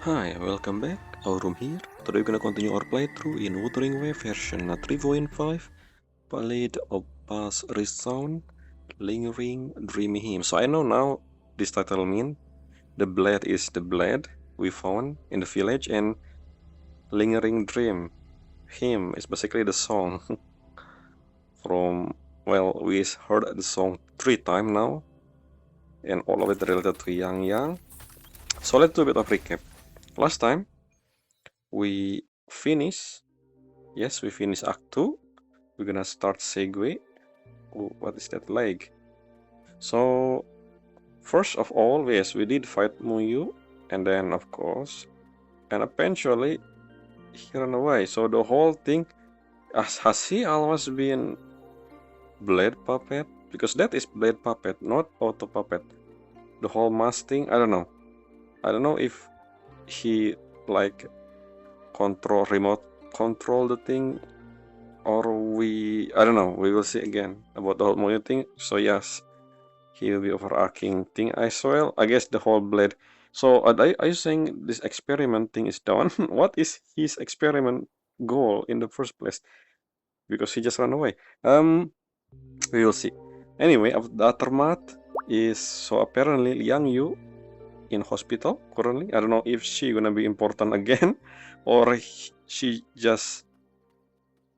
Hi, welcome back. Our room here. Today we're gonna continue our playthrough in Wuthering version 3.5. Played of past Resound, Lingering, Dreamy Hymn. So I know now this title mean the blade is the blade we found in the village, and Lingering Dream Hymn is basically the song from, well, we heard the song 3 times now, and all of it related to Yang Yang. So let's do a bit of recap. Last time we finished, yes, we finished Act 2. We're gonna start Segue. Oh, what is that leg? So, first of all, yes, we did fight Muyu, and then, of course, and eventually he ran away. So the whole thing, has he always been Blade Puppet? Because that is Blade Puppet, not Auto Puppet. The whole mask thing, I don't know. I don't know if he like remote control the thing, or I don't know. We will see again about the whole Muyu thing. So yes, he will be overarching thing as well. I guess the whole blade. So are you saying this experiment thing is done? What is his experiment goal in the first place? Because he just ran away. We will see. Anyway, the aftermath is, so apparently Liang Yu in hospital currently. I don't know if she gonna be important again, or she just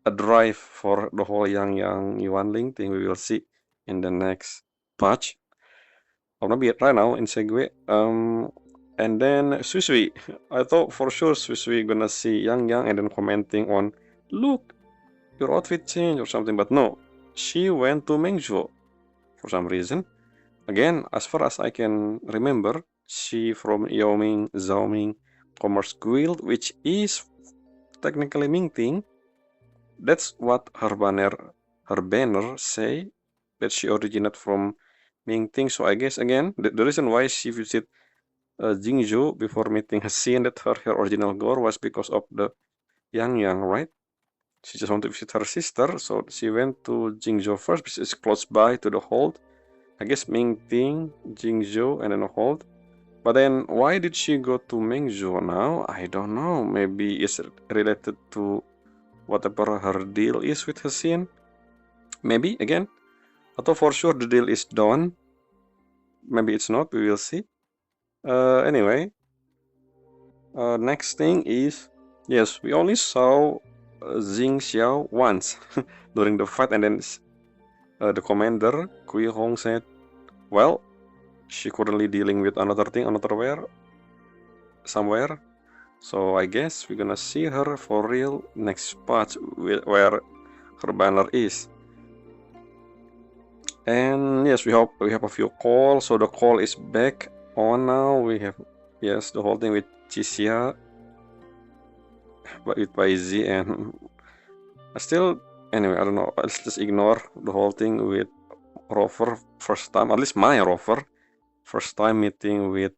a drive for the whole Yang Yuanling thing. We will see in the next patch. Or maybe right now in Segue. And then Susui. I thought for sure Susui gonna see Yang and then commenting on, look, your outfit changed or something, but no. She went to Mengzhou for some reason. Again, as far as I can remember, she from Zhaoming Commerce Guild, which is technically Mingting. That's what her banner say, that she originated from Mingting. So I guess again, the reason why she visit Jingzhou before meeting Hassin, that her original goal was because of the Yang, right? She just wanted to visit her sister, so she went to Jingzhou first, because it's close by to the hold. I guess Mingting, Jingzhou, and then hold. But then, why did she go to Mengzhou now? I don't know. Maybe it's related to whatever her deal is with Hassin. Maybe, again. I thought for sure the deal is done. Maybe it's not, we will see. Anyway, next thing is, yes, we only saw Jing Xiao once during the fight, and then the commander, Kui Hong, said, well, she currently dealing with another thing, somewhere. So I guess we're gonna see her for real next patch where her banner is. And yes, we hope we have a few calls. So the call is back on now. We have, yes, the whole thing with Chisia, but with YZ, and anyway, I don't know. Let's just ignore the whole thing with Rover first time, at least my Rover first time meeting with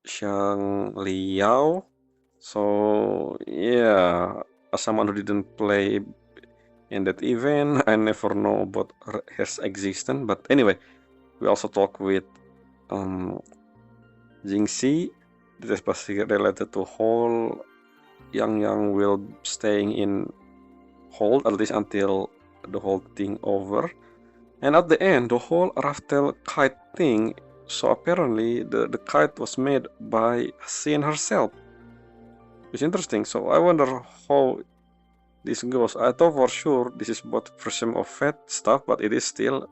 Xiang Liao. So yeah, as someone who didn't play in that event, I never know about her existence. But anyway, we also talk with Jingxi. This is basically related to whole Yang will staying in hold at least until the whole thing over. And at the end, the whole Raftel kite thing, so apparently the kite was made by Xin herself. It's interesting. So I wonder how this goes. I thought for sure this is both version of Fat stuff, but it is still,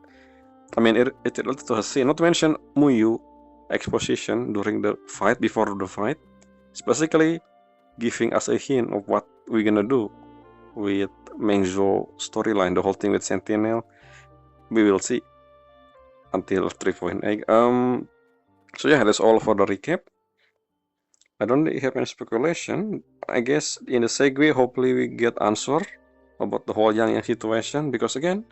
I mean, it's related to Hassin. Not to mention Muyu exposition during the fight, before the fight. It's basically giving us a hint of what we're gonna do with Mengzhou storyline, the whole thing with Sentinel. We will see until 3.8. So yeah, that's all for the recap. I don't really have any speculation. I guess in the segue, hopefully we get answer about the whole Yang situation, because again,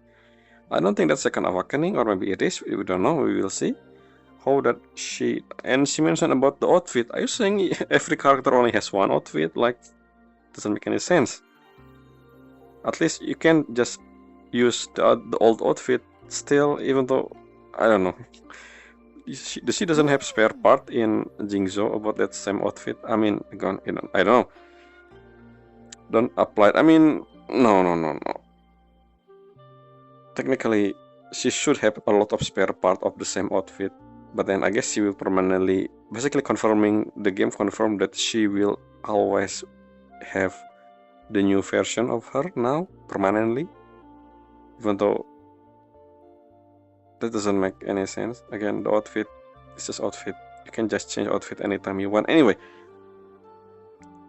I don't think that's second awakening, or maybe it is. We don't know. We will see how that she mentioned about the outfit. Are you saying every character only has one outfit? Like, doesn't make any sense. At least you can just use the old outfit still, even though, I don't know. she doesn't have spare part in Jingzhou about that same outfit. I mean, again, I don't know. Don't apply it. I mean, no. Technically, she should have a lot of spare part of the same outfit. But then I guess she will permanently, basically confirming, the game confirmed that she will always have the new version of her now, permanently. Even though that doesn't make any sense. Again, the outfit is just outfit. You can just change outfit anytime you want. Anyway,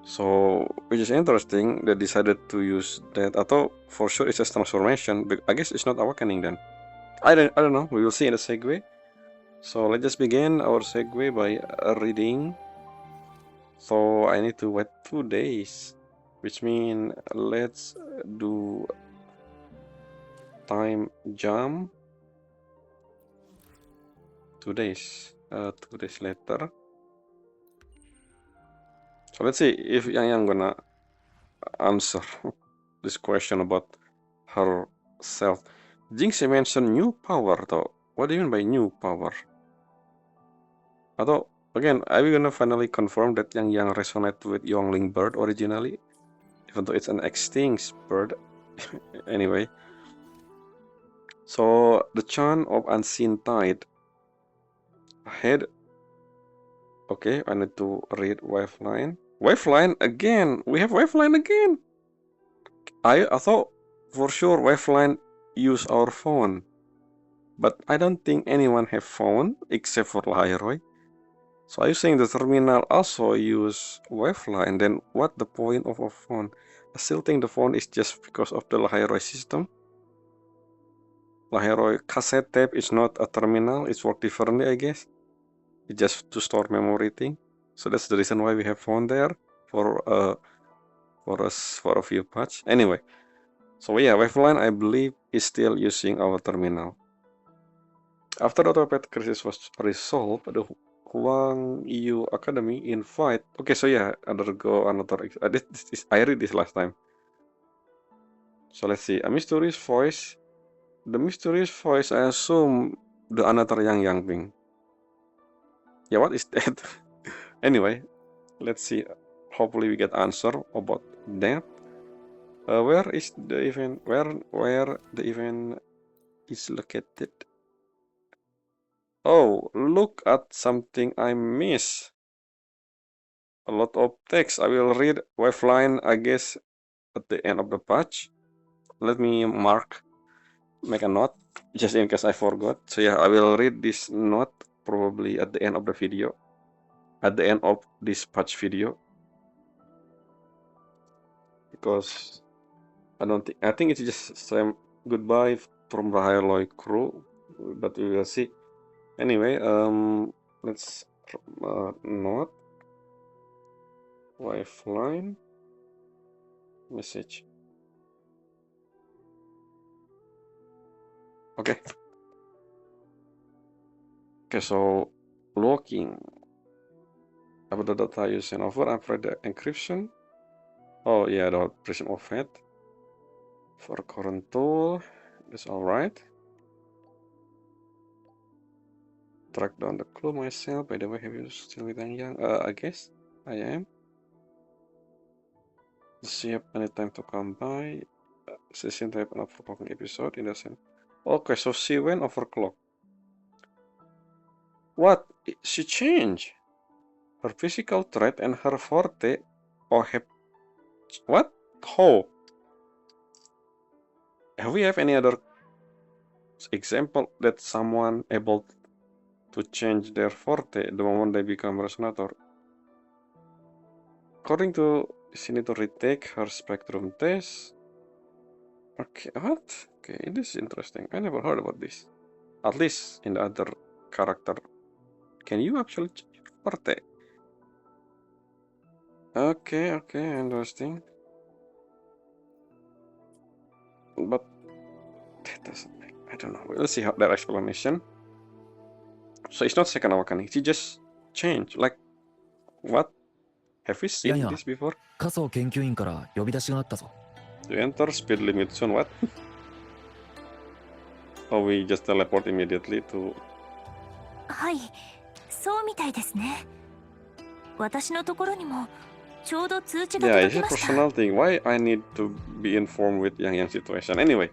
so which is interesting, they decided to use that. Atau for sure it's just transformation, but I guess it's not awakening then. I don't know. We will see in the segue. So let's just begin our segue by reading. So I need to wait 2 days, which means let's do time jump. 2 days. 2 days later. So let's see if Yang gonna answer this question about herself. Jinxie mentioned new power though. What do you mean by new power? Atau again, are we gonna finally confirm that Yang resonate with Yongling bird originally? Even though it's an extinct bird. Anyway. So the Chant of Unseen Tide. Ahead. Okay, I need to read Waveline. Waveline again! We have Waveline again! I thought for sure Waveline use our phone. But I don't think anyone have phone except for Lahiroy. So are you saying the terminal also use Waveline? Then what the point of a phone? I still think the phone is just because of the Lahiroy system. Lahiroy cassette tape is not a terminal, it's work differently I guess. It's just to store memory thing. So that's the reason why we have phone there for a few patch. Anyway, so yeah, Waveline I believe is still using our terminal. After the Autopet crisis was resolved, the Huang EU Academy invite. Okay, so yeah, undergo another. I read this last time. So let's see. A mysterious voice. The mysterious voice. I assume the another Yang Ping. Yeah, what is that? Anyway, let's see. Hopefully we get answer about that. Where is the event? Where the event is located? Oh, look at something I miss. A lot of text. I will read Waveline, I guess, at the end of the patch. Let me make a note, just in case I forgot. So yeah, I will read this note probably at the end of the video. At the end of this patch video. Because I think it's just saying goodbye from the Hyaloy crew. But we will see. Anyway, let's note. Waveline message. Okay. Okay, so locking about the data you send over after the encryption. Oh yeah, the prism of fate for current tool. That's all right. Track down the clue myself. By the way, have you still with Yang? I guess I am. See if any time to come by. Session type an overclocking episode in the same. Okay, so she went overclock. What? She changed her physical trait and her forte. Or have what? How? Have we have any other example that someone able to change their forte the moment they become resonator? According to she need to retake her spectrum test. Okay, what? Okay, this is interesting. I never heard about this. At least in the other character. Can you actually change your forte? Okay, interesting. But that doesn't make, I don't know. We'll see how that explanation. So it's not second awakening. She just changed. Like, what? Have we seen this before? 仮想研究員から呼び出しがあったぞ。To enter speed limit zone, what? Oh, we just teleport immediately to はい、そうみたいですね。私のところにもちょうど通知が Yeah, 届 it's き a ました。 personal thing. Why I need to be informed with Yang situation? Anyway,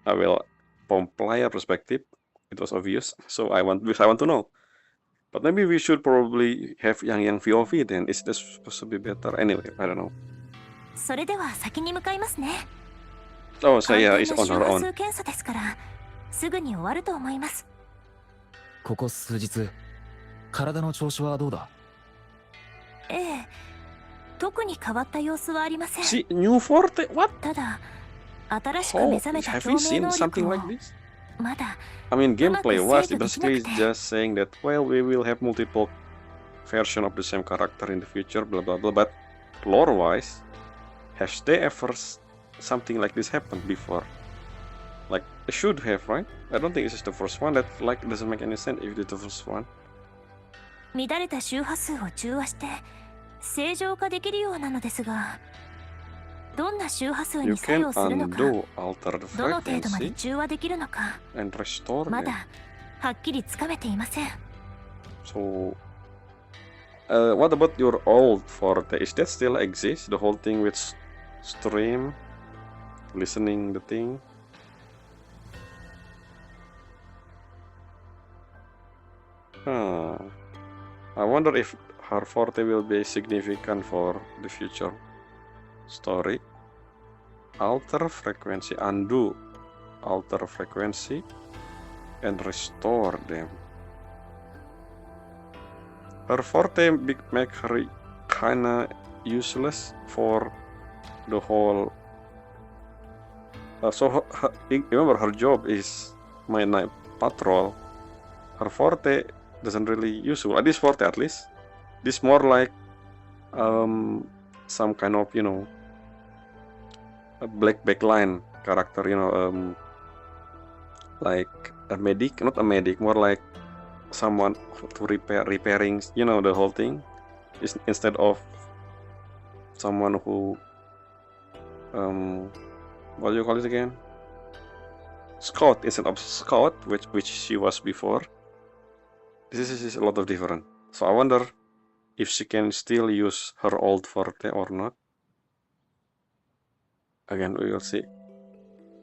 I will from player perspective. It was obvious, so I want to know. But maybe we should probably have Yang VOV then. Is this supposed to be better? Anyway, I don't know. それでは先に向かいますね。 Oh, so 簡 yeah, 単 it's な on 周 her 波 own. 数検査ですからすぐに終わると思います。ここ数日体の調子はどうだ？ええ、特に変わった様子はありません。 See, new Forte? What? ただ新しく目 How? 覚めた Have 共 we 鳴 seen 能力 something を like this? まだ I mean, うまく gameplay-wise, 制御できな basically くて。 just saying that, well, we will have multiple version of the same character in the future, blah blah blah. But lore-wise, has they ever something like this happened before? Like, it should have, right? I don't think this is the first one. That like doesn't make any sense if it's the first one. 乱れた周波数を中和して正常化できるようなのですが、どんな周波数 You に作 can 用するのか、 undo, alter the どの程度まで frequency 中和できるのか and restore ま them. だはっきりつかめていません。 So, what about your old Forte? Is that still exist? The whole thing with stream, listening the thing? Huh. I wonder if her Forte will be significant for the future story. Alter frequency, undo, alter frequency, and restore them. Her Forte make her kinda useless for the whole. Remember, her job is my night patrol. Her Forte doesn't really useful. This Forte at least. This more like some kind of, you know, a black backline character, you know, like a medic, not a medic, more like someone to repairing, you know, the whole thing, is instead of someone who what do you call it again, scout instead of scout, which she was before. This is a lot of different. So I wonder if she can still use her old Forte or not. Again, we will see.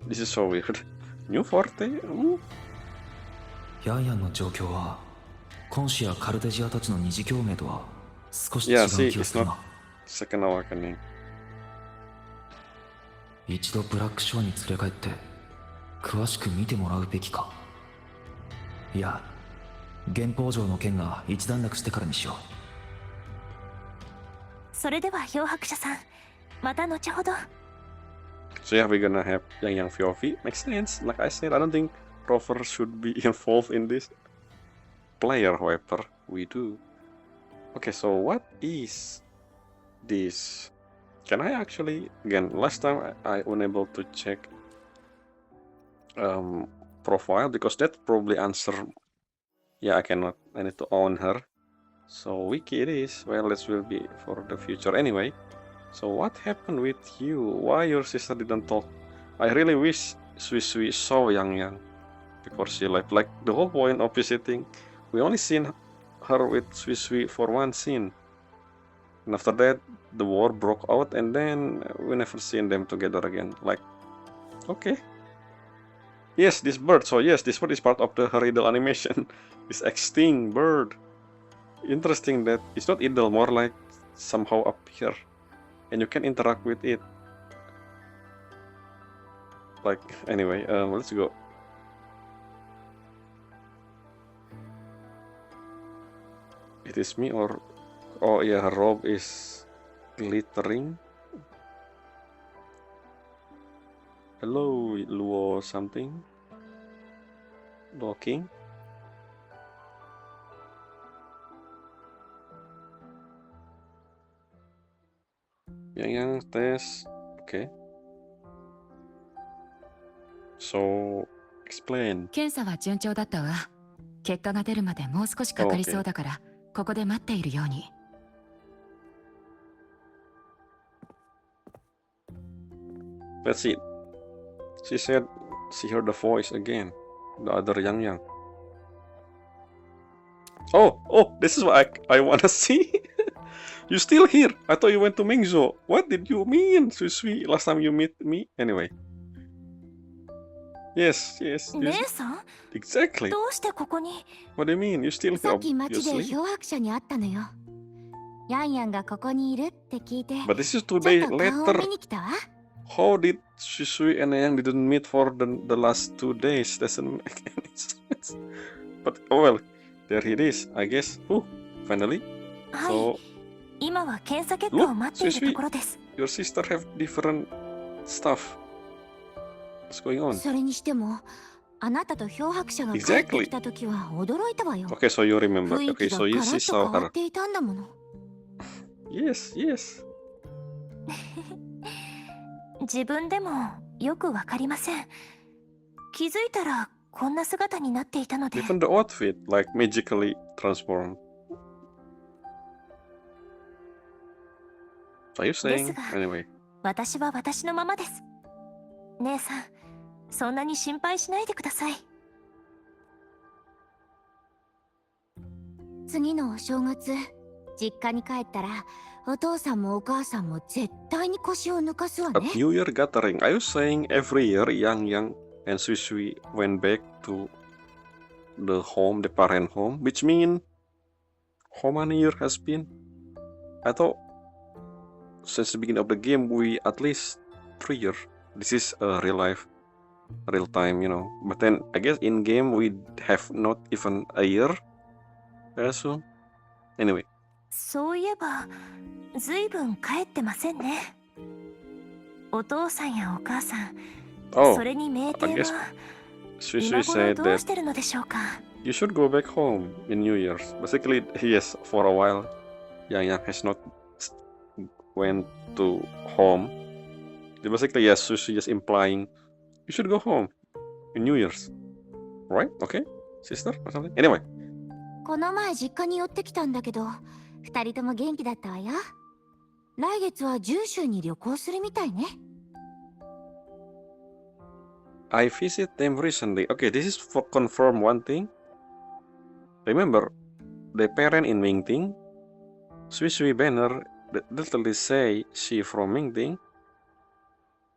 This is so weird. New Forte? Ooh. ヤンヤンの状況はコンシやカルデジアたちの二次共鳴とは少し違 Yeah, う see, 気が it's する not な。 second awakening. 一度ブラックショーに連れ帰って詳しく見てもらうべきか。いや、原宝城の件が一段落してからにしよう。それでは漂白者さん、また後ほど。 So yeah, we're gonna have Yang VOV. Makes sense. Like I said, I don't think Rover should be involved in this player, however, we do. Okay, so what is this? Can I actually, again, last time I unable to check profile because that probably answer. Yeah, I cannot. I need to own her. So wiki it is. Well, this will be for the future anyway. So what happened with you? Why your sister didn't talk? I really wish Sui saw Yang before she left. Like the whole point of visiting, we only seen her with Sui for one scene. And after that, the war broke out, and then we never seen them together again. Like, okay. Yes, this bird. So yes, this bird is part of the her idol animation. This extinct bird. Interesting that it's not idol, more like somehow appear, and you can interact with it. Like, anyway, let's go. It is me or... Oh yeah, her robe is glittering. Hello, Luo something. Luo King. Yang test. Okay. So, explain. 検査は順調だったわ。結果が出るまでもう少しかかりそうだから、ここで待っているように。Let's see. She said she heard the voice again. The other Yang. Oh, this is what I wanna see. You still here? I thought you went to Mengzhou. What did you mean, Sui? Last time you meet me? Anyway. Yes. 姉さん Exactly. どうしてここに What do you mean? You still さ here, っき街で obviously. 漂白者に会ったのよ。ヤンヤンがここにいるって聞いて、 But this is ちょ 2 っと days 顔を later. 見に来たわ。How did Shui and Yang didn't meet for the last 2 days? Doesn't make any sense. But oh well, there it is, I guess. Finally. はい So 今は検査結果を待っているところです your sister have different stuff. What's going on? それにしても、あなたと漂白者が帰ってきた時は驚いたわよ。 Okay, so you remember. 雰囲 Okay, 気が so ガ you ラ see ッと変わ saw っていたんだもの。her. Yes. 自分でもよくわかりません気づいたらこんな姿になっていたので Even the outfit, like magically transformed. Are you saying? Desu ga. Anyway. 私は私のままです姉さんそんなに心配しないでください次のお正月、実家に帰ったら、お父さんもお母さんも絶対に腰を抜かすわ At ね。 New Year gathering, are you saying every year Yang and Sui went back to the home, the parent home? Which mean how many years has been? I thought since the beginning of the game we at least 3 years. This is real life, real time, you know. But then I guess in game we have not even a year. I assume. Anyway. そういえばずいぶん帰ってませんねお父さんやお母さん Oh, それに名 I 店 guess は Sui 今頃 said どう that してるのでしょうか you should go back home in New Year's. Basically, yes, for a while, Yang has not went to home. Basically, yes, Sushi is implying you should go home in New Year's, right? Okay, sister or something. Anyway, この前実家に寄ってきたんだけど、二人とも元気だったわよ。来月は十州に旅行するみたいね。I visited them recently. Okay, this is for confirm one thing. Remember, the parent in Mingting, Sui banner that literally say she from Mingting,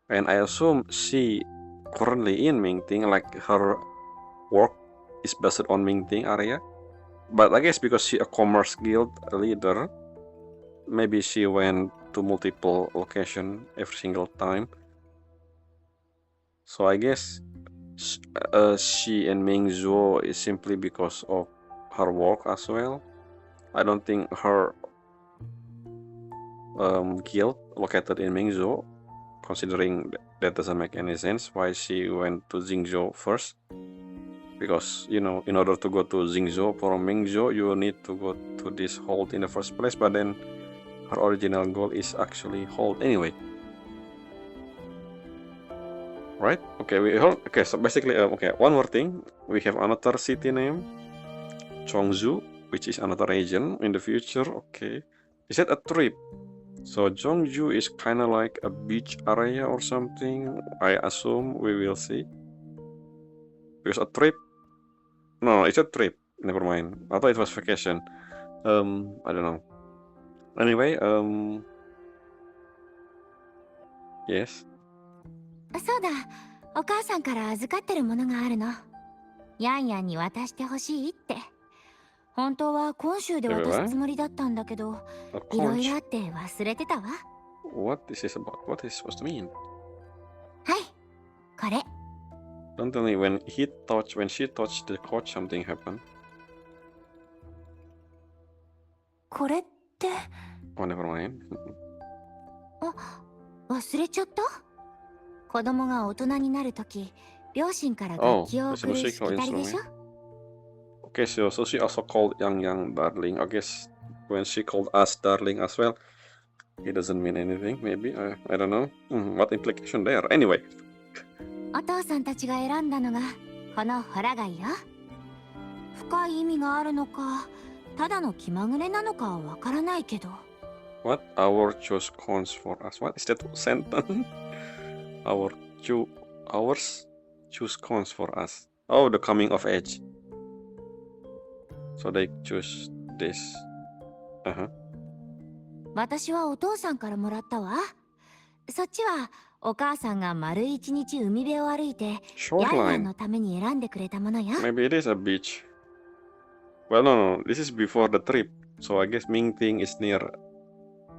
and I assume she currently in Mingting, like her work is based on Mingting area. But I guess because she a commerce guild leader, maybe she went to multiple location every single time. So I guess she and Mengzhou is simply because of her work as well. I don't think her guild located in Mengzhou, considering that doesn't make any sense why she went to Jingzhou first. Because, you know, in order to go to Jingzhou from Mengzhou, you need to go to this hold in the first place, but then her original goal is actually hold anyway. Right? Okay, okay, so basically, okay, one more thing. We have another city name, Chongzhou, which is another region in the future. Okay. Is that a trip? So Chongzhou is kind of like a beach area or something. I assume we will see. Because a trip. No, it's a trip. Never mind. I thought it was vacation. I don't know. Anyway, yes. そうだ、お母さんから預かってるものがあるの。ヤンヤンに渡してほしいって。本当は今週で渡すつもりだったんだけど、いろいろあって忘れてたわ。What is this about? What is supposed to mean? はい、これ。Don't tell me when she touched the couch, something happened. これって Oh, never mind. 忘れちゃった？子供が大人になるとき、両親から楽器を送るしきたりでしょ？ Okay, so she also called Yang darling. I guess when she called us darling as well, it doesn't mean anything. Maybe I don't know. What implication there? Anyway. お父さんたちが選んだのがこのホラ貝よ。深い意味があるのか、ただの気まぐれなのかはわからないけど。What? Our choose cones for us. What is that sentence? Ours choose cones for us. Oh, the coming of age. So they choose this. 私はお父さんからもらったわ。そっちはお母さんが丸一日海辺を歩いてヤンヤン Shoreline. のために選んでくれたものよ。 Maybe it is a beach. Well, no, this is before the trip. So I guess Mingting is near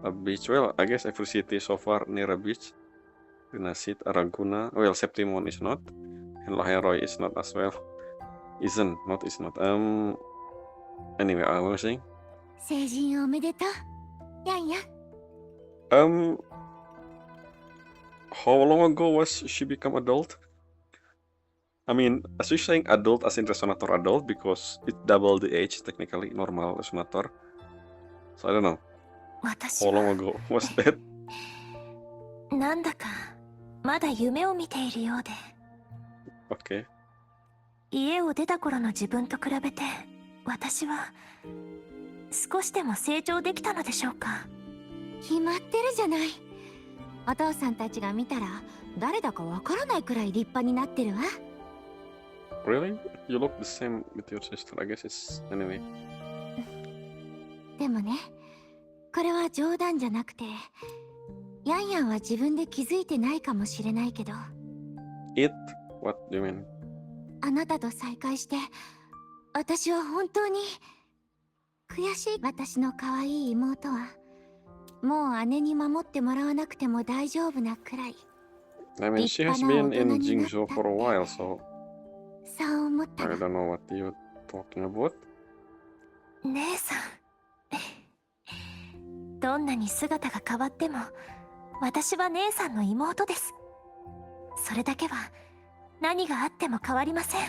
a beach. Well, I guess every city so far near a beach. Rinasit, Araguna. Well, Septimon is not. And Laheroy is not as well. Isn't, not is not. Anyway, I was saying. 成人おめでとう、ヤンヤン。How long ago was she become adult? I mean, as you saying adult as in Resonator adult because it double the age technically, normal Resonator. So I don't know. 私 How long は ago was that? なんだかまだ夢を見ているようで、 Okay. 家を出た頃の自分と比べて私は少しでも成長できたのでしょうか。決まってるじゃない。お父さんたちが見たら誰だかわからないくらい立派になってるわ。 Really? You look the same with your sister. I guess it's anyway. でもね、これは冗談じゃなくて、ヤンヤンは自分で気づいてないかもしれないけど、 It? What do you mean? あなたと再会して私は本当に悔しい。私の可愛い妹はもう姉に守ってもらわなくても大丈夫なくらい I mean, she has been in Jingzhou for a while, so そう思ったの。 I don't know what you're talking about. 姉さん、どんなに姿が変わっても私は姉さんの妹です。それだけは何があっても変わりません。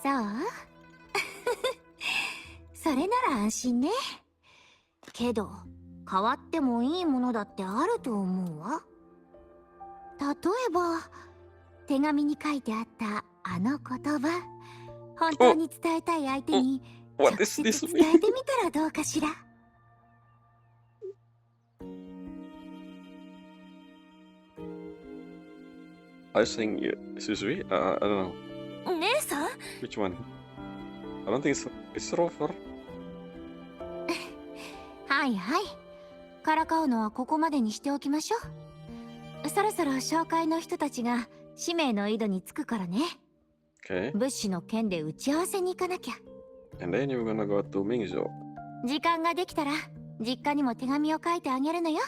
そうそれなら安心ね。けど変わってもいいものだってあると思うわ。例えば手紙に書いてあったあの言葉、本当に伝えたい相手に直 What is 接 this 伝 mean? えてみたらどうかしら。 I was saying, Susui? I don't know. 姉さん、 Which one? I don't think it's Rover. はいはい。からかうのはここまでにしておきましょう。そろそろ紹介の人たちが使命の井戸に着くからね。 Okay. 物資の件で打ち合わせに行かなきゃ。 And then you're gonna go to Mengzhou. 時間ができたら実家にも手紙を書いてあげるのよ。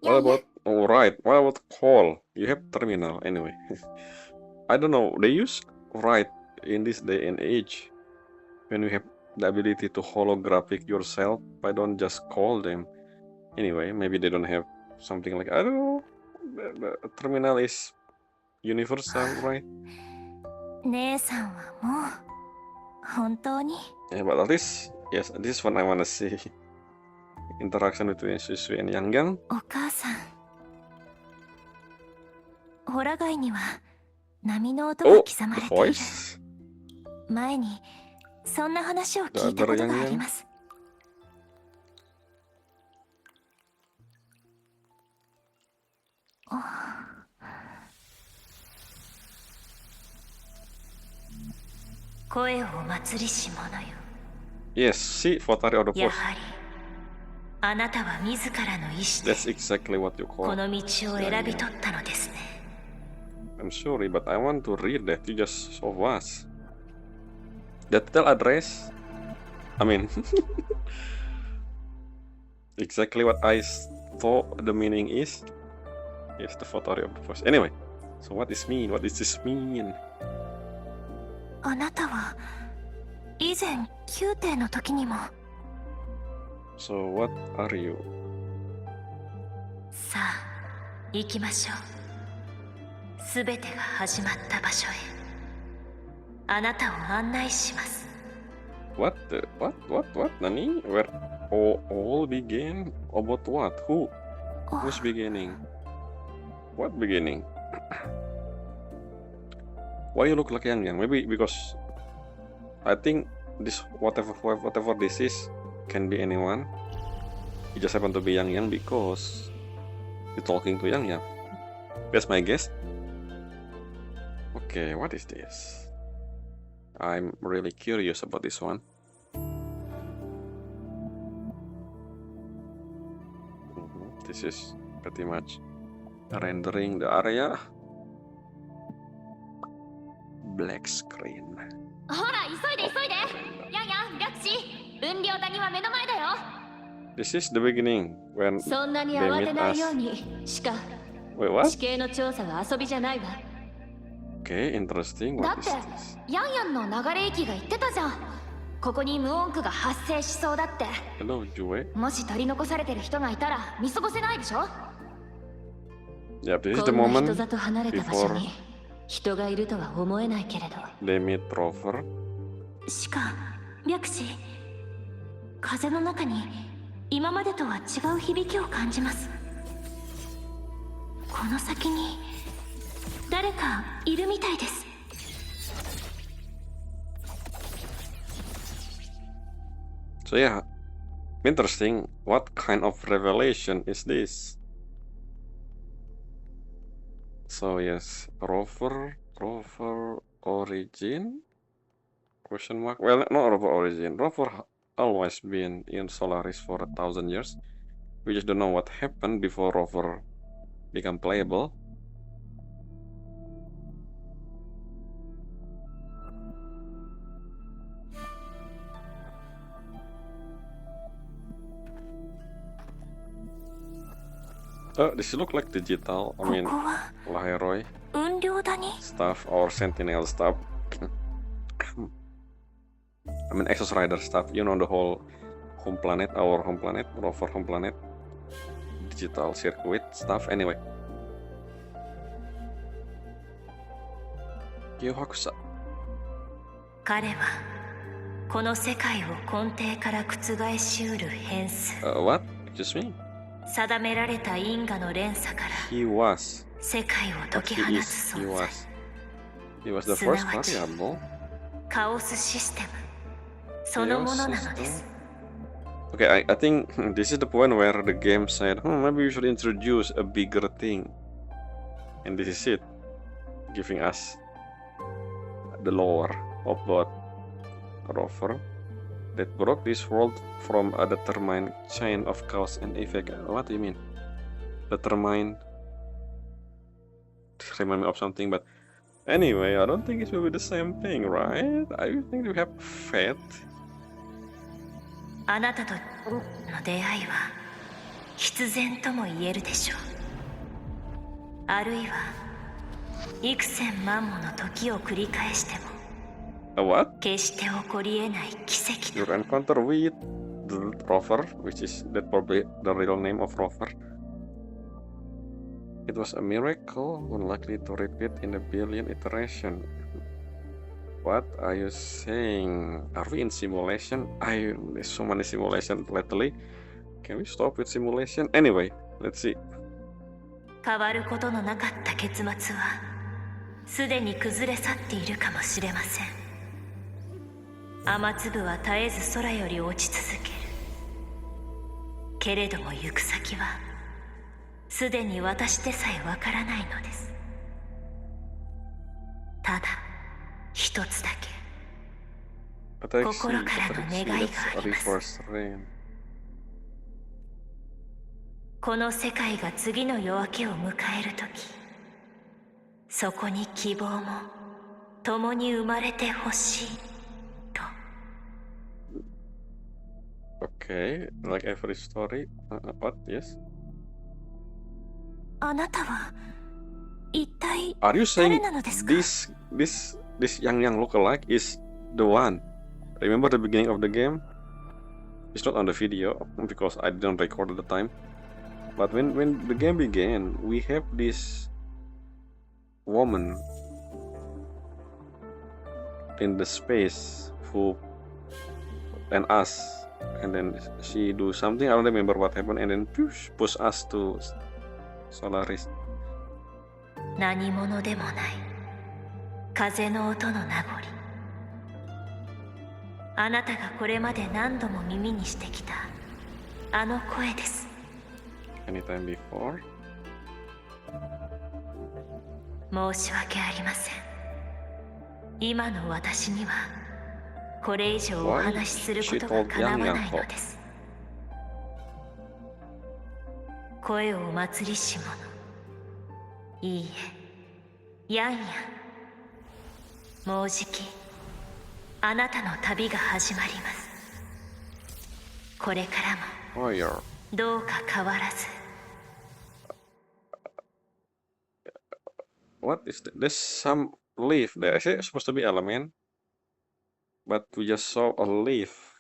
What about... Alright, what about call? You have terminal anyway. I don't know, they use write in this day and age. When you have the ability to holographic yourself, why don't just call them? Anyway, maybe they don't have something like... I don't know. The terminal is universal, right? 姉さんはもう本当に Yeah, but at least, yes, this is what I wanna see. Interaction between Susui and Yang Yang. お母さん、ホラ貝には波の音が Oh, 刻ま the れている。 voice. 前にそんな話を聞いたことがあります。声をお祭りし者よ。 Yes, see, Votary of the や Force. はりあなたは自らの意志で That's exactly what you こ call. の道を選び取ったのですね。 I'm sorry, but I want to read that. You just show us. The title address. I mean, exactly what I thought the meaning is. Yes, the Votary of the Force. Anyway, so what is mean? What does this mean? あなたは以前宮廷の時にも So what are you? さあ行きましょう。すべてが始まった場所へあなたを案内します。 What? What? Nani? Where all began? About what? Who? Who's beginning? What beginning? Why you look like Yang Yang? Maybe because I think this whatever this is can be anyone. It just happened to be Yang Yang because you're talking to Yang Yang. That's my guess. Okay, what is this? I'm really curious about this one. This is pretty much rendering the area. Black screen. ほら急いで急いで。やんやん白紙。雲稜谷は目の前だよ。 This is the beginning when そんなに they 慌て meet ないよう us. に。しか Wait, what? 地形の調査は遊びじゃないわ。 Okay, interesting. だ What っ is て this? ヤンヤンの流れ駅が言ってたじゃん。ここに無音区が発生しそうだって。 Hello, Jue. もし取り残されてる人がいたら見過ごせないでしょ。 Yep, this is the こんな moment 人里離れた場所 before に人がいるとは思えないけれど。 they meet Rover. しか白紙、風の中に今までとは違う響きを感じます。この先に誰かいるみたいです。 So yeah, interesting. What kind of revelation is this? So yes, Rover origin? Question mark? Well, not Rover origin. Rover always been in Solaris for 1,000 years. We just don't know what happened before Rover become playable. This look like digital. I こ mean, こは Laheroy 雲稜谷。 stuff or Sentinel stuff. I mean, Exos Rider stuff. You know, the whole home planet, our home planet, Rover home planet, digital circuit stuff. Anyway, Kyohakusa. 彼はこの世界を根底から覆しうる変数。 What? Excuse me? 定められた因果の連鎖から He was. 世界を解 What き he 放つ is. He 存在。 was. He was the first すなわち variable. カオスシステムそのものなのです。 Okay, I think this is the point where the game said, maybe we should introduce a bigger thing. And this is it. Giving us the lore about Rover that broke this world from a determined chain of cause and effect. What do you mean? Determined? Remind me of something, but anyway, I don't think it will be the same thing, right? I think we have fate. あなたとの出会いは必然とも言えるでしょう。あるいは幾千万もの時を繰り返しても What? 決して起こり得ない奇跡 Your encounter with the Rover, which is that probably the real name of Rover. It was a miracle, unlikely to repeat in a billion iterations. What are you saying? Are we in simulation? There's so many simulations lately. Can we stop with simulation? Anyway, let's see. 変わることのなかった結末はすでに崩れ去っているかもしれません。雨粒は絶えず空より落ち続ける。けれども行く先はすでに私でさえわからないのです。ただ一つだけ But I 心 see, からの願いがあります。 reverse rain. この世界が次の夜明けを迎えるとき、そこに希望も共に生まれてほしいと。 Okay, like every story. What? Yes? あなたは一体 Are you 誰 saying なのですか？ this young lookalike is the one? Remember the beginning of the game? It's not on the video because I didn't record at the time. But when the game began, we have this woman in the space who and us, and then she do something. I don't remember what happened, and then push us to Solaris. 何者でもない風の音の名残。あなたがこれまで何度も耳にしてきたあの声です。 Anytime before? 申し訳ありません。今の私にはこれ以上お Why 話しするこ she とが told 叶わ Yang ない Yang の so? です。声をお祭りし者、いいえ、ヤンヤン、もうじきあなたの旅が始まります。これからも Fire. どうか変わらず。 What is that? There's some leaf there. Is it supposed to be element? But we just saw a leaf.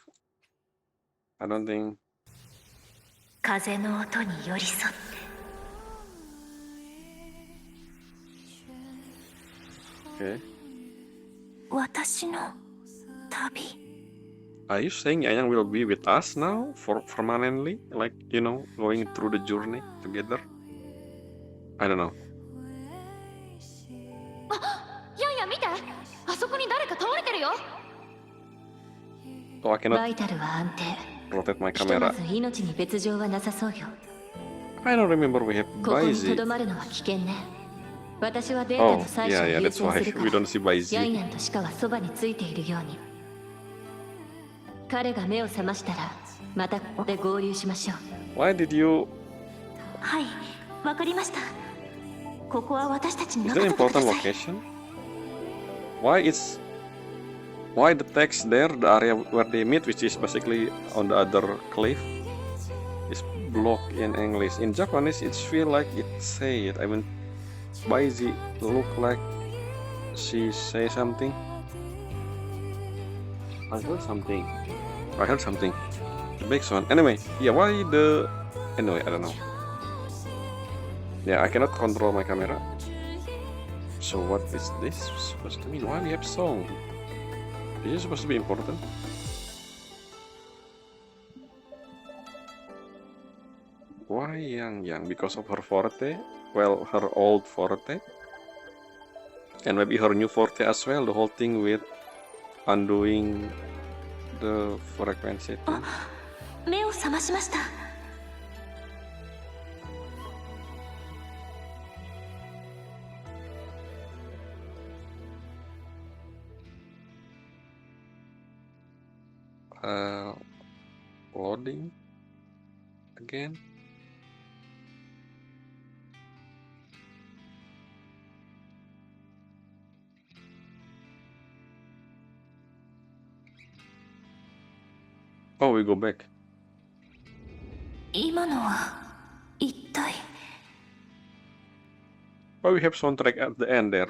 I don't think. 風の音に寄り添って。 Okay. 私の旅。 Are you saying Yang Yang will be with us now for permanently? Like, you know, going through the journey together? I don't know. ヤンヤン見て、あそこに誰か倒れてるよ。 So I バ cannot イタルは安定。 rotate my ひとま camera. ず命に別状はなさそうよ。 I don't remember we have ここにと Baizi. どまるのは危険ね。私はデータ Oh, の採取 yeah, を yeah, 優 that's 先 why するか we ら don't see ヤン Baizi. ヤンとシカはそばについているように。彼が目を覚ましたらまたここで合流しましょう。 Why did you... はい、わかりました。ここは私たちに Is that 任 an せてくだ important さい。 location? Why it's... Why the text there, the area where they meet, which is basically on the other cliff, is blocked in English. In Japanese, it feel like it say it. I mean, Baizi look like she say something. I heard something. I heard something. The big one. Anyway, yeah, why the... Anyway, I don't know. Yeah, I cannot control my camera. So what is this supposed to mean? Why we have song? Is it supposed to be important? Why Yang Yang? Because of her forte? Well, her old forte? And maybe her new forte as well, the whole thing with undoing the frequency thing. 目を覚ましました。 Loading again. Oh, we go back. 今のは一体。 Why we have soundtrack at the end there?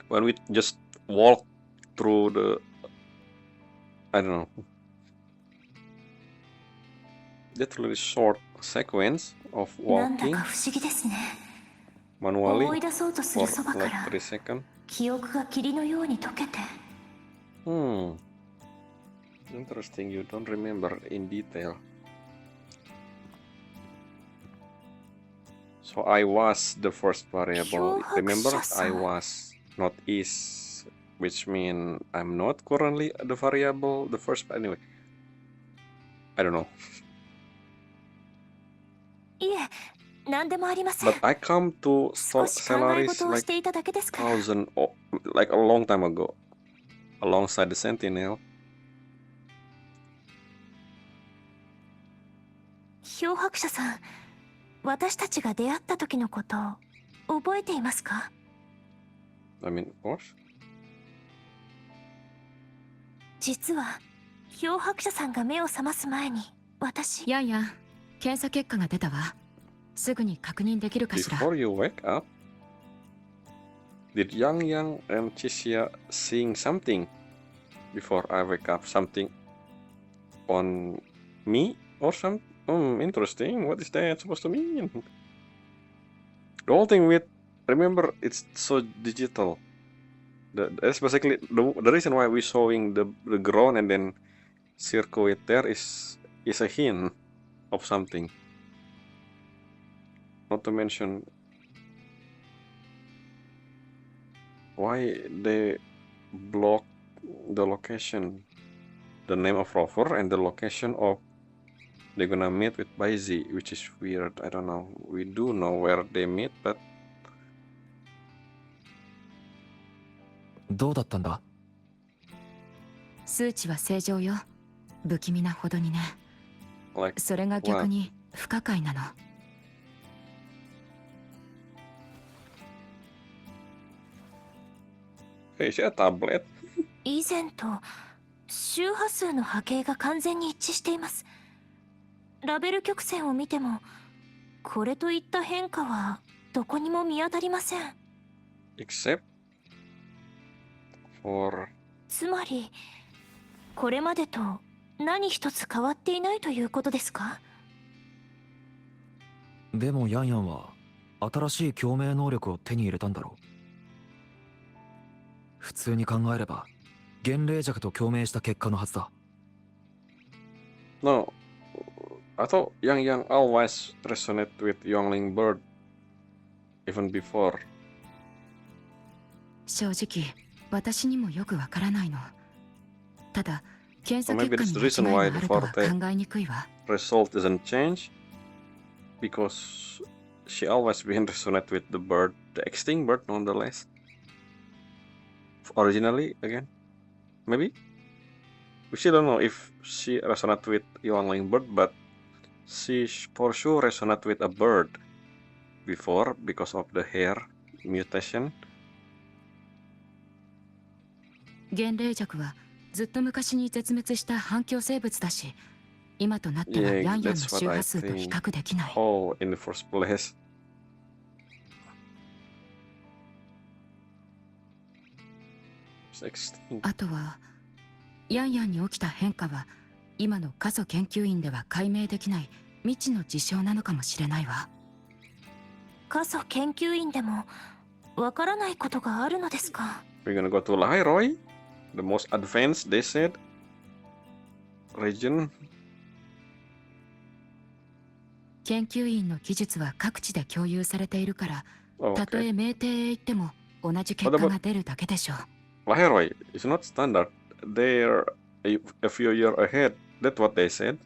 When we just walk through the... I don't know. That really short sequence of なんだ walking か不思議ですね。 manually 思い出そうとす for るそばか like ら 3 seconds. 記憶が霧のように溶けて。 Interesting, you don't remember in detail. So I was the first variable. Remember, I was, not is, which mean I'm not currently the variable, the first. Anyway, I don't know. いえ、何でもありません。 But I come to 少し考え Solaris 事を like していただけですから。 like a long time ago, alongside the Sentinel. 漂白者さん、私たちが出会った時のことを覚えていますか？ I mean, of course. 実は漂白者さんが目を覚ます前に私。ヤンヤン、検査結果が出たわ。すぐに確認できるかしら。 Before you wake up, did Yang Yang and Chixia seeing something before I wake up? Something on me or something? Interesting. What is that supposed to mean? The whole thing with, remember, it's so digital. That's basically the reason why we're showing the ground and then circuit there is a hint of something. Not to mention why they block the location, the name of rover and the location of they're gonna meet with Baizi, which is weird. I don't know. We do know where they meet, but どうだったんだ？数値は正常よ。不気味なほどにね。 Like それが逆に不可解なの。hey, is it a tablet? 以前と周波数の波形が完全に一致しています。ラベル曲線を見てもこれといった変化はどこにも見当たりません。 Except for つまりこれまでと何一つ変わっていないということですか？でもヤンヤンは新しい共鳴能力を手に入れたんだろう。普通に考えれば幻霊弱と共鳴した結果のはずだ。 no. I thought Yang always resonate with Youngling Bird even before. 正直私にもよくわからないの。ただ検査 Or 結 maybe 果 that's に the 間違 reason い why があ the るとは Forte 考えにくいわ。 result doesn't change because she always been resonate with the bird, the extinct bird nonetheless. Originally, again, maybe we still don't know if she resonate with Youngling Bird, but she for sure resonate with a bird before because of the hair mutation. 幻霊弱はずっと昔に絶滅した反響生物だし、今となっては Yeah, ヤンヤンの that's what 周 I 波数と比 think. 較できない。 Oh, in the first place. It's extinct. あとはヤンヤンに起きた変化は今の過疎研究員では解明できない未知の事象なのかもしれないわ。過疎研究員でもわからないことがあるのですか？ We're gonna go to Lahiroi, the most advanced, they said, region. 研究員の技術は各地で共有されているから、たと Okay. え名帝へ行っても同じ結果が出るだけでしょう。 Lahiroi is not standard. They're a few years ahead. That's what they said.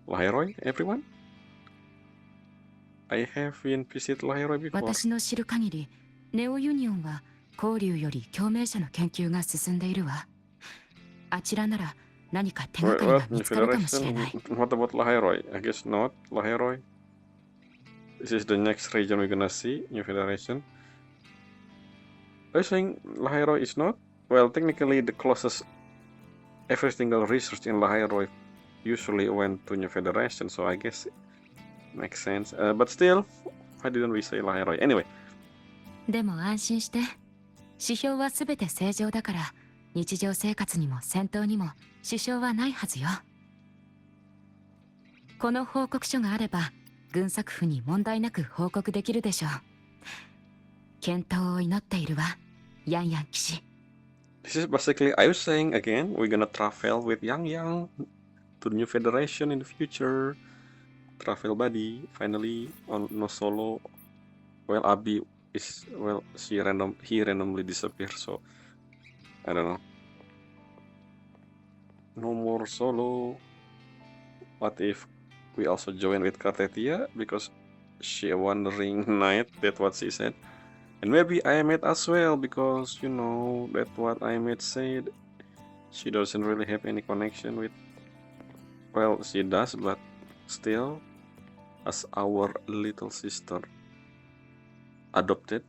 Lahiroi, everyone? I haven't visited Lahiroi before. 私の知る限りネオユニオンは交流より共鳴者の研究が進んでいるわ。あちらなら何か手がかり Well, が見 New つかるかもしれない。 Federation. What about Lahiroi? I guess not. Lahiroi. This is the next region we're gonna see. New Federation. Are you saying Lahiroi is not? Well, technically, the closest every single research in Lahiroi usually went to New Federation, so I guess it makes sense. But still, why didn't we say Lahiroi? Anyway. でも安心して、指標はすべて正常だから日常生活にも戦闘にも支障はないはずよ。この報告書があれば軍作府に問題なく報告できるでしょう。健闘を祈っているわ、ヤンヤン騎士。 This is basically, I was saying again, we're gonna travel with Yang to the New Federation in the future. Travel buddy, finally, on no solo. Well, Abi is, well, he randomly disappeared, so I don't know. No more solo. What if we also join with Kartetia because she a wandering knight? That's what she said. And maybe I made as well because you know that's what I made said. She doesn't really have any connection with. Well, she does, but still, as our little sister, adopted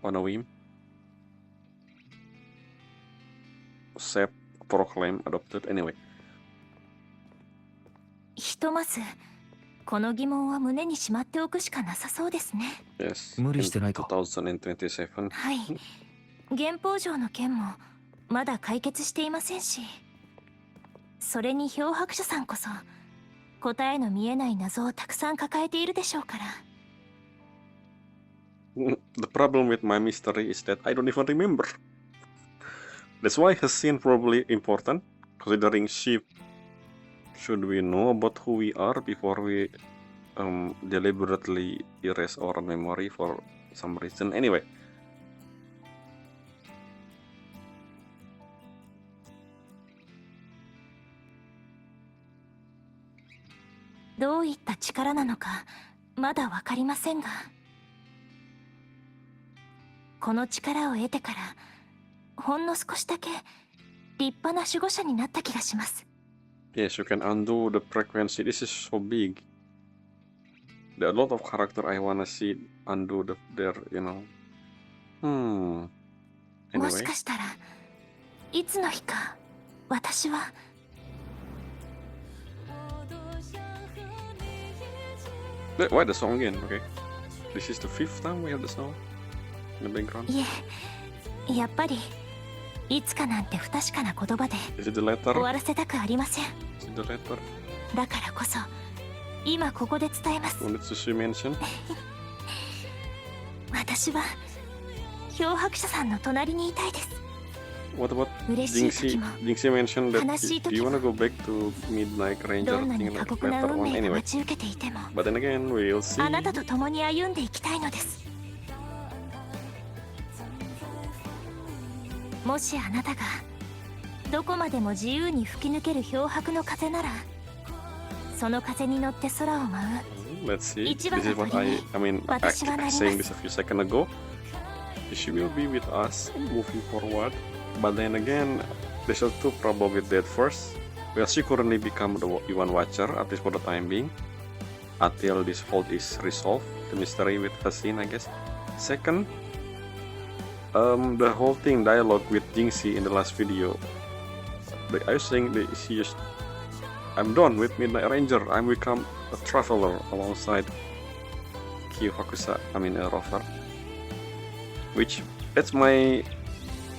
on a whim. Self proclaimed adopted anyway. ひとまずこの疑問は胸にしまっておくしかなさそうですね。 Yes. 無理 in してないか。 2027. はい。原宝城の件もまだ解決していませんし、それに漂白者さんこそ答えの見えない謎をたくさん抱えているでしょうから。The problem with my mystery is that I don't even remember. That's why her scene probably important, considering should we know about who we are before we deliberately erase our memory for some reason. Anyway. どういった力なのかまだわかりませんが、この力を得てからほんの少しだけ立派な守護者になった気がします。 Yes, you can undo the frequency. This is so big. There are a lot of character I wanna see undo their, you know. もし Anyway. かしたらいつの日か私は Why the song again? Okay. This is the 5th time we have the song in the background. いえ、やっぱりいつかなんて不確かな言葉で Is it the letter? 終わらせたくありません。 Is it the letter? だからこそ今ここで伝えます。 Wanted to see mention? 私は漂白者さんの隣にいたいです。 What about 嬉しい Jinxie? 時も Jinxie mentioned that 悲しい do 時 you も wanna go back to Midnight Ranger どんな thing に like 過酷な later 運 on 命が anyway? 待ち受けていても But then again, we'll see. あなたと共に歩んでいきたいのです。もしあなたがどこまでも自由に吹き抜ける漂白の風なら、その風に乗って空を舞う Let's see. This 一番 is の what 鳥に I mean, 私はなります。 saying this a few seconds ago. She will be with us moving forward. But then again, there's also problem with that first. Well, she currently become the Yuan Watcher, at least for the time being. Until this fault is resolved. The mystery with Hassin, I guess. Second, the whole thing dialogue with Jinxie in the last video. I was saying that she just, I'm done with Midnight Ranger. I'm become a traveler alongside Kyo Hakusa. I mean a rover. Which that's my,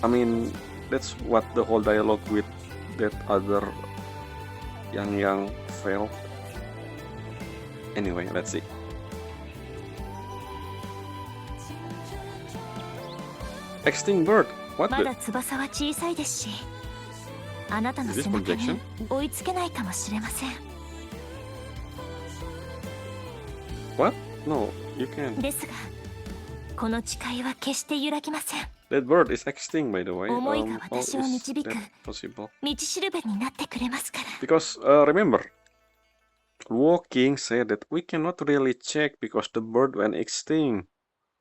I mean that's what the whole dialogue with that other young felt. Anyway, let's see. Extinct bird. What ま the? だ翼は小さいですし、あなたの Is this 背中 projection? に追いつけないかもしれません。 What? No, you can't. ですが、この誓いは決して揺らぎません。 That bird is extinct, by the way. 思いが How 私を is 導く that possible? 道しるべになってくれますから。 Because remember, Walking said that we cannot really check because the bird went extinct,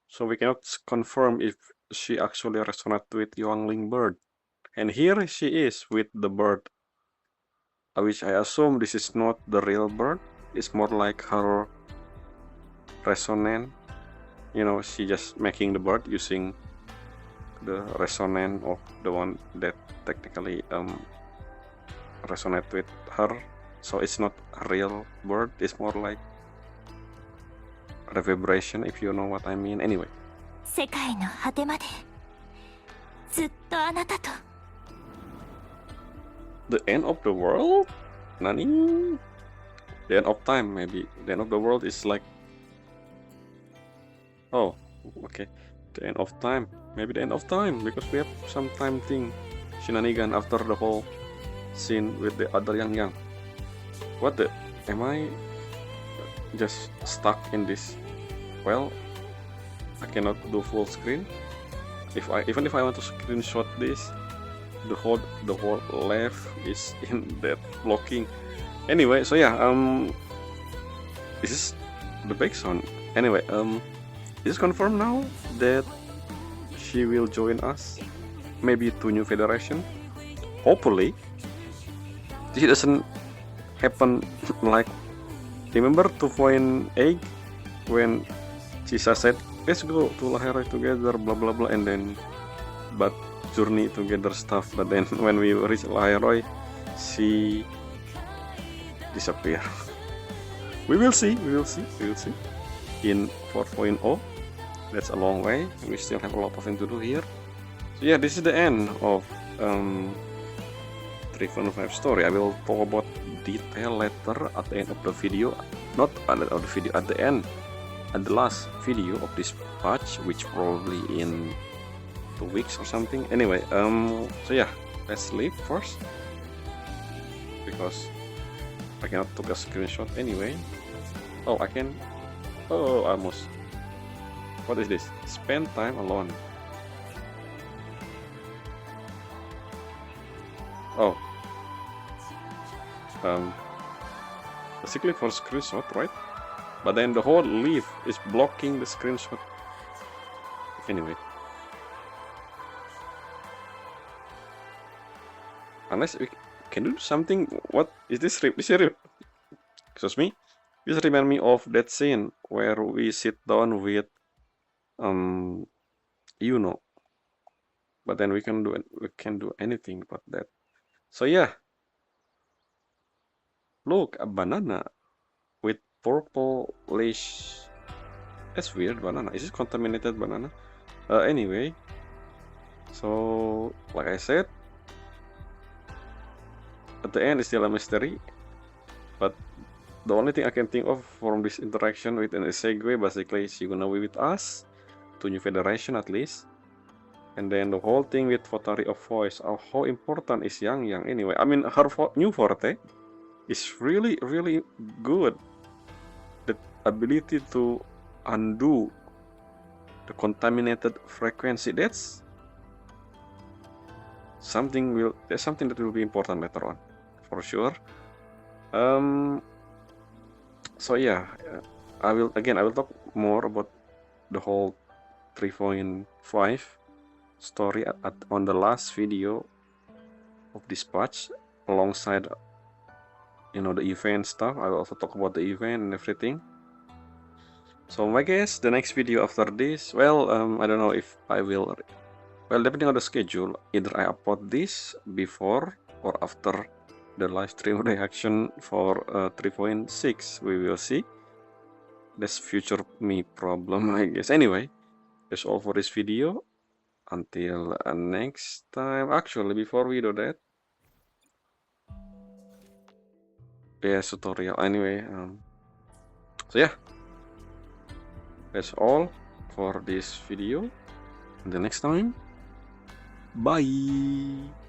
so we cannot confirm if she actually resonated with youngling bird. And here she is with the bird, which I assume this is not the real bird. It's more like her resonant. You know, she just making the bird using the resonant of the one that technically resonate with her. So it's not a real bird. It's more like reverberation, if you know what I mean. Anyway. 世界の果てまでずっとあなたと。 The end of the world? Nani? The end of time, maybe. The end of the world is like... Oh, okay. The end of time. Maybe the end of time, because we have some time thing. Shenanigan after the whole scene with the other Yang. What the... Am I just stuck in this? Well, I cannot do full screen. Even if I want to screenshot this, the whole left is in that blocking. Anyway, so yeah, this is the background. Anyway, is it confirmed now that she will join us? Maybe to New Federation. Hopefully, this doesn't happen like, remember 2.8 when Chisa said let's go to Lahore together, blah blah blah, and then but journey together stuff, but then when we reach Lahore, she disappear. We will see in 4.0. That's a long way. We still have a lot of things to do here. So yeah, this is the end of 3.5 story. I will talk about detail later at the end of the video. Not at the end of the video, at the end, at the last video of this patch, which probably in 2 weeks or something. Anyway, so yeah, let's leave first because I cannot take a screenshot anyway. Oh, I can. Oh, almost. What is this? Spend time alone. Oh. Basically for screenshot, right? But then the whole leaf is blocking the screenshot. Anyway, unless we can do something. What is this? Excuse me. This remind me of that scene where we sit down with but then we can do anything about that. So yeah, look, a banana with purplish. That's weird, banana. Is it contaminated banana? Anyway, so like I said, at the end it's still a mystery, but the only thing I can think of from this interaction with an Segue basically is you're gonna be with us to New Federation at least, and then the whole thing with Votary of Voice. How important is Yang anyway? I mean, her new forte is really good. The ability to undo the contaminated frequency, that's something that will be important later on for sure. So yeah, I will talk more about the whole 3.5 story on the last video of this patch, alongside the event stuff. I will also talk about the event and everything. So I guess the next video after this, well, I don't know if I will, well, depending on the schedule, either I upload this before or after the live stream reaction for 3.6. We will see. That's future me problem, I guess. Anyway, that's all for this video. Until next time. Actually, before we do that, tutorial anyway. So yeah, that's all for this video. Until next time, bye.